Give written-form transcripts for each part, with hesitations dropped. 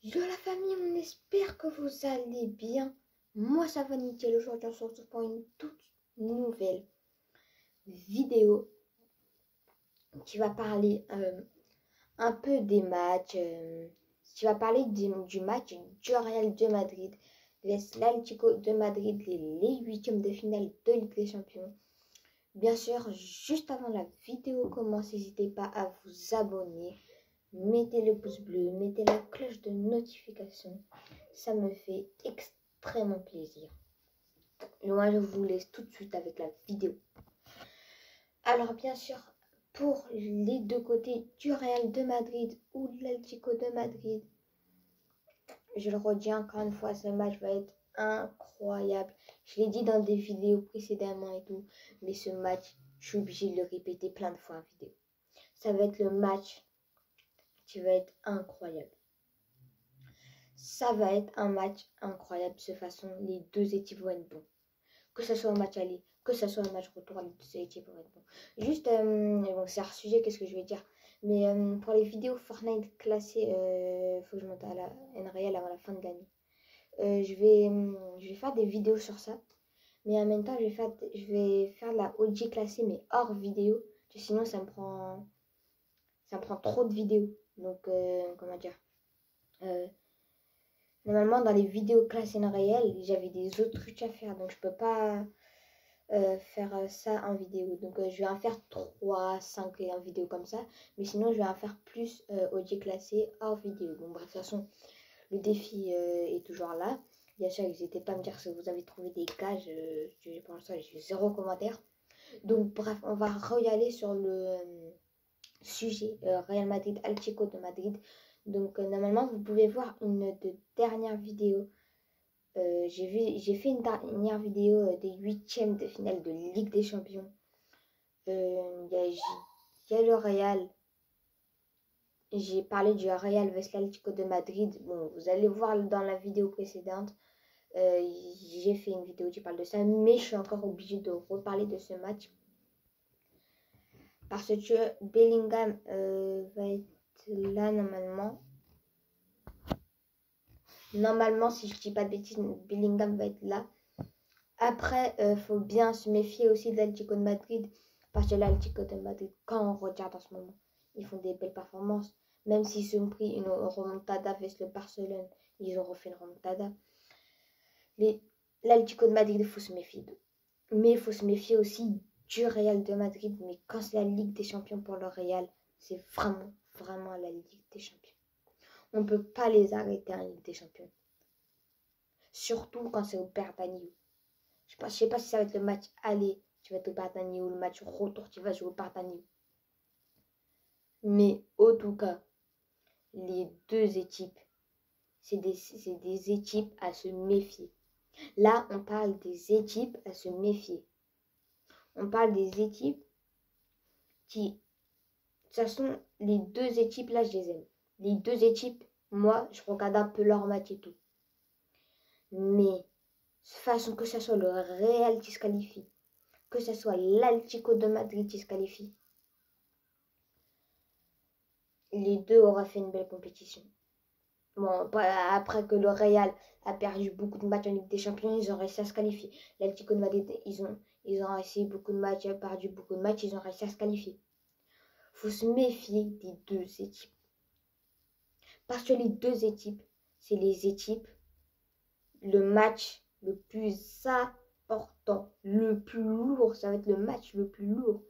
Yo la famille, on espère que vous allez bien. Moi ça va nickel. Aujourd'hui on se retrouve pour une toute nouvelle vidéo qui va parler un peu des matchs, qui va parler du match du Real de Madrid, l'Atlético de Madrid, les huitièmes de finale de Ligue des Champions. Bien sûr, juste avant la vidéo commence, n'hésitez pas à vous abonner. Mettez le pouce bleu, mettez la cloche de notification. Ça me fait extrêmement plaisir. Et moi, je vous laisse tout de suite avec la vidéo. Alors, bien sûr, pour les deux côtés du Real de Madrid ou de l'Atlético de Madrid, je le redis encore une fois, ce match va être incroyable. Je l'ai dit dans des vidéos précédemment et tout, mais ce match, je suis obligée de le répéter plein de fois en vidéo. Ça va être le match qui va être incroyable. Ça va être un match incroyable. De toute façon, les deux équipes vont être bons. Que ce soit un match aller, que ce soit un match retour, les deux équipes vont être bons. Juste, bon, c'est hors sujet, qu'est-ce que je vais dire. Mais pour les vidéos Fortnite classées, faut que je monte à la Unreal avant la fin de l'année. Je vais faire des vidéos sur ça. Mais en même temps, je vais faire la OG classée, mais hors vidéo. Sinon, ça me prend trop de vidéos. Donc, comment dire. Normalement, dans les vidéos classées en réel, j'avais des autres trucs à faire. Donc, je peux pas faire ça en vidéo. Donc, je vais en faire 3, 5 en vidéo comme ça. Mais sinon, je vais en faire plus audio classé hors vidéo. Bon, bref, de toute façon, le défi est toujours là. Bien sûr, n'hésitez pas à me dire si vous avez trouvé des gages. Pour l'instant, j'ai 0 commentaire. Donc, bref, on va re-y-aller sur le sujet Real Madrid, Atlético de Madrid. Donc, normalement, vous pouvez voir une de dernières vidéos. J'ai fait une dernière vidéo des huitièmes de finale de Ligue des Champions. Il y a le Real. J'ai parlé du Real vs l'Atlético de Madrid. Bon, vous allez voir dans la vidéo précédente. J'ai fait une vidéo qui parle de ça. Mais je suis encore obligée de reparler de ce match. Parce que Bellingham va être là normalement. Normalement, si je ne dis pas de bêtises, Bellingham va être là. Après, faut bien se méfier aussi de l'Atlético de Madrid. Parce que l'Atlético de Madrid, quand on regarde en ce moment, ils font des belles performances. Même s'ils se sont pris une remontada avec le Barcelone, ils ont refait une remontada. L'Atlético de Madrid, il faut se méfier d'eux. Mais il faut se méfier aussi du Real de Madrid. Mais quand c'est la Ligue des Champions pour le Real, c'est vraiment, vraiment la Ligue des Champions. On ne peut pas les arrêter en Ligue des Champions. Surtout quand c'est au Bernabéu. Je ne sais pas si ça va être le match aller, tu vas être au Bernabéu, ou le match retour, tu vas jouer au Bernabéu. Mais en tout cas, les deux équipes, c'est des équipes à se méfier. Là, on parle des équipes à se méfier. On parle des équipes qui... De toute façon, les deux équipes, là, je les aime. Les deux équipes, moi, je regarde un peu leur match et tout. Mais, de toute façon, que ce soit le Real qui se qualifie, que ce soit l'Atlético de Madrid qui se qualifie, les deux auraient fait une belle compétition. Bon, après que le Real a perdu beaucoup de matchs en Ligue des Champions, ils ont réussi à se qualifier. L'Atlético de Madrid, ils ont essayé beaucoup de matchs, perdu beaucoup de matchs, ils ont réussi à se qualifier. Il faut se méfier des deux équipes. Parce que les deux équipes, c'est les équipes, le match le plus important, le plus lourd, ça va être le match le plus lourd.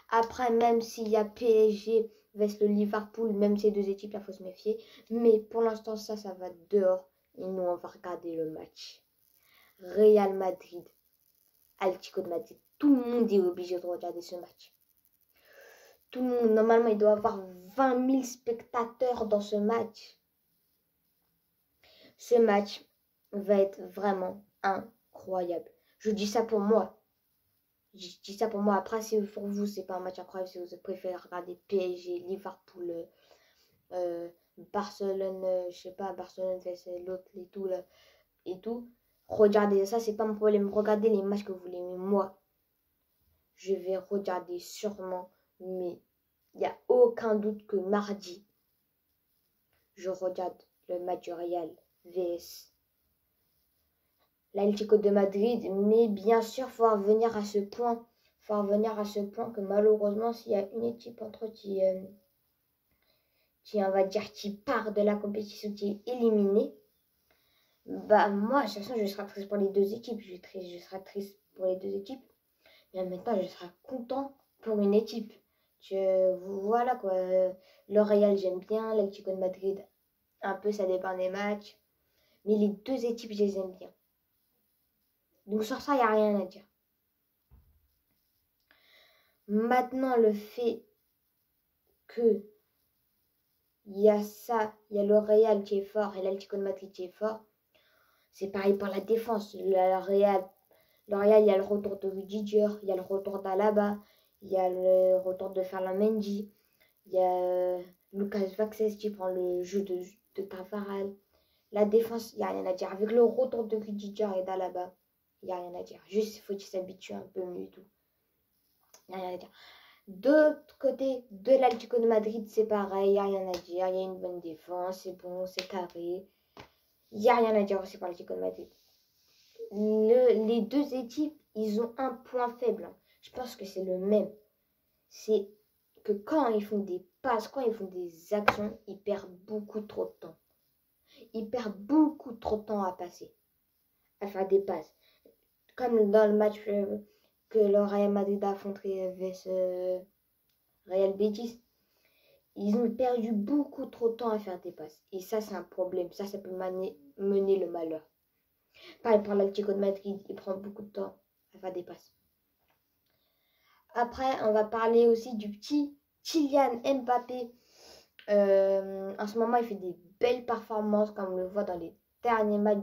Après, même s'il y a PSG vs le Liverpool, même ces deux équipes, il faut se méfier. Mais pour l'instant, ça va dehors. Et nous, on va regarder le match. Real Madrid, Atlético de Madrid. Tout le monde est obligé de regarder ce match. Tout le monde, normalement, il doit y avoir 20 000 spectateurs dans ce match. Ce match va être vraiment incroyable. Je dis ça pour moi. Je dis ça pour moi. Après, si pour vous, c'est pas un match incroyable, si vous préférez regarder PSG, Liverpool, Barcelone, je sais pas, Barcelone, c'est l'autre et tout, là, et tout. Regardez, ça, c'est pas mon problème. Regardez les matchs que vous voulez. Mais moi, je vais regarder sûrement, mais il n'y a aucun doute que mardi, je regarde le match du Real vs l'Atlético de Madrid. Mais bien sûr, faut en venir à ce point. Faut en venir à ce point que malheureusement, s'il y a une équipe entre qui on va dire, qui part de la compétition, qui est éliminée, bah moi, de toute façon, je serai triste pour les deux équipes. Je serai triste pour les deux équipes. Mais en même temps, je serai content pour une équipe. Voilà quoi. Le Real, j'aime bien. L'Atlético de Madrid, un peu, ça dépend des matchs. Mais les deux équipes, je les aime bien. Donc sur ça, il n'y a rien à dire. Maintenant, le fait que il y a ça, il y a le Real qui est fort et l'Atlético de Madrid qui est fort, c'est pareil pour la défense. Le Real, il y a le retour de Rudiger, il y a le retour d'Alaba, il y a le retour de Ferland Mendy, il y a Lucas Vázquez qui prend le jeu de Tafaral. La défense, il n'y a rien à dire. Avec le retour de Rudiger et d'Alaba, il n'y a rien à dire. Juste, il faut qu'ils s'habituent un peu mieux et tout. Il n'y a rien à dire. De l'autre côté, de l'Atlético de Madrid, c'est pareil, il n'y a rien à dire. Il y a une bonne défense, c'est bon, c'est carré. Il n'y a rien à dire aussi pour l'Atlético de Madrid. Les deux équipes, ils ont un point faible. Je pense que c'est le même. C'est que quand ils font des passes, quand ils font des actions, ils perdent beaucoup trop de temps. Ils perdent beaucoup trop de temps à passer, à faire des passes. Comme dans le match que le Real Madrid a affronté avec Real Betis. Ils ont perdu beaucoup trop de temps à faire des passes. Et ça, c'est un problème. Ça peut mener le malheur. Pareil pour l'Atlético de Madrid, il prend beaucoup de temps à faire des passes. Après, on va parler aussi du petit Kylian Mbappé. En ce moment, il fait des belles performances, comme on le voit dans les derniers matchs,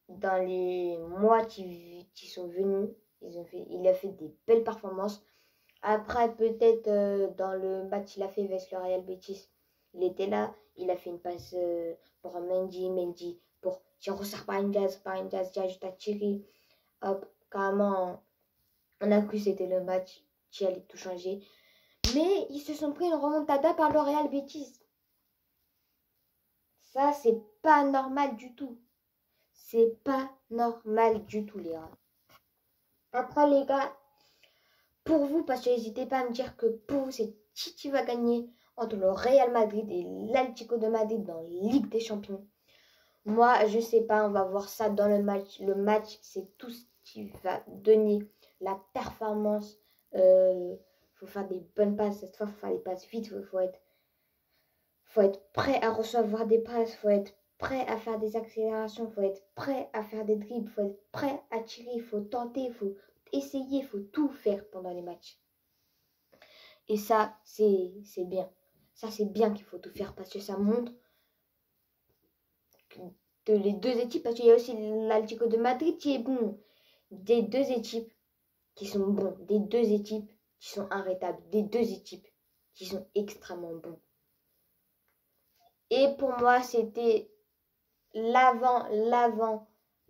dans les mois qui sont venus. Il a fait des belles performances. Après, peut-être dans le match qu'il a fait avec le Real Betis, il était là. Il a fait une passe pour Mendy pour Tirosar Parinjas qui a juste à tirer. Hop, carrément, on a cru que c'était le match qui allait tout changer. Mais ils se sont pris une remontada par le Real Betis. Ça, c'est pas normal du tout. C'est pas normal du tout, les gars. Après, les gars, pour vous, parce que n'hésitez pas à me dire que pour vous, c'est qui va gagner entre le Real Madrid et l'Atlético de Madrid dans la Ligue des Champions. Moi, je sais pas, on va voir ça dans le match. Le match, c'est tout ce qui va donner la performance. Faut faire des bonnes passes. Cette fois, il faut faire des passes vite. Faut être prêt à recevoir des passes. Faut être prêt à faire des accélérations. Faut être prêt à faire des dribbles. Faut être prêt à tirer. Il faut tenter. Il faut essayer. Il faut tout faire pendant les matchs. Et ça, c'est bien. Ça, c'est bien qu'il faut tout faire parce que ça montre que les deux équipes, parce qu'il y a aussi l'Atlético de Madrid qui est bon. Des deux équipes qui sont bons. Des deux équipes qui sont arrêtables. Des deux équipes qui sont extrêmement bons. Et pour moi, c'était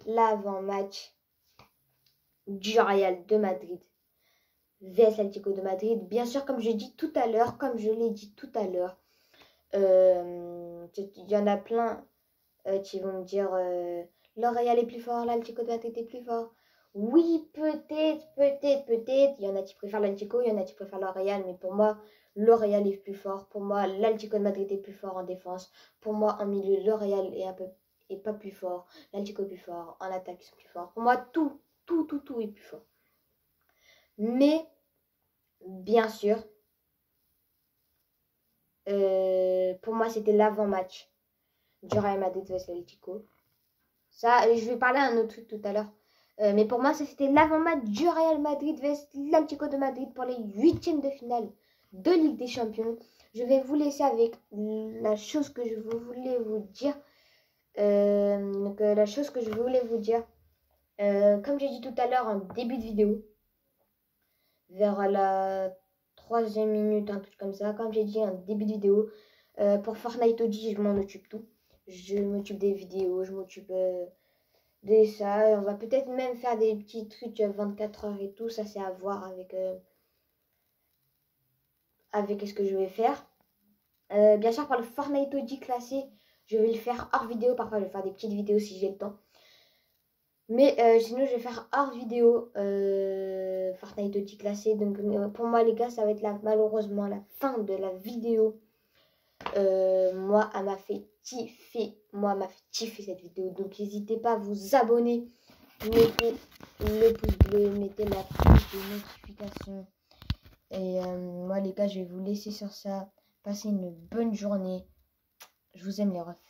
l'avant-match du Real de Madrid vs l'Atlético de Madrid. Bien sûr, comme je l'ai dit tout à l'heure, il y en a plein qui vont me dire le Real est plus fort, l'Atlético de Madrid est plus fort. Oui, peut-être. Il y en a qui préfèrent l'Atlético, il y en a qui préfèrent le Real, mais pour moi, le Real est plus fort. Pour moi, l'Atlético de Madrid est plus fort en défense. Pour moi, en milieu, le Real est pas plus fort. L'Atlético est plus fort. En attaque, ils sont plus forts. Pour moi, tout est plus fort. Mais, bien sûr, pour moi, c'était l'avant-match du Real Madrid vs l'Atlético. Ça, je vais parler à un autre truc tout à l'heure. Mais pour moi, ça c'était l'avant-match du Real Madrid vs l'Atlético de Madrid pour les 8e de finale de Ligue des Champions. Je vais vous laisser avec la chose que je voulais vous dire. Comme j'ai dit tout à l'heure en début de vidéo, vers la 3e minute, un truc comme ça, comme j'ai dit en début de vidéo, pour Fortnite OG, je m'en occupe tout. Je m'occupe des vidéos, je m'occupe de ça. On va peut-être même faire des petits trucs 24 heures et tout. Ça, c'est à voir avec ce que je vais faire. Bien sûr, pour le Fortnite OG classé, je vais le faire hors vidéo. Parfois, je vais faire des petites vidéos si j'ai le temps. Mais sinon, je vais faire hors vidéo Fortnite OG classé. Donc, pour moi, les gars, ça va être malheureusement la fin de la vidéo. Moi, elle m'a fait kiffer. Moi, elle m'a fait kiffer cette vidéo. Donc, n'hésitez pas à vous abonner. Mettez le pouce bleu, mettez la cloche de notification. Et moi, les gars, je vais vous laisser sur ça. Passez une bonne journée. Je vous aime, les refs.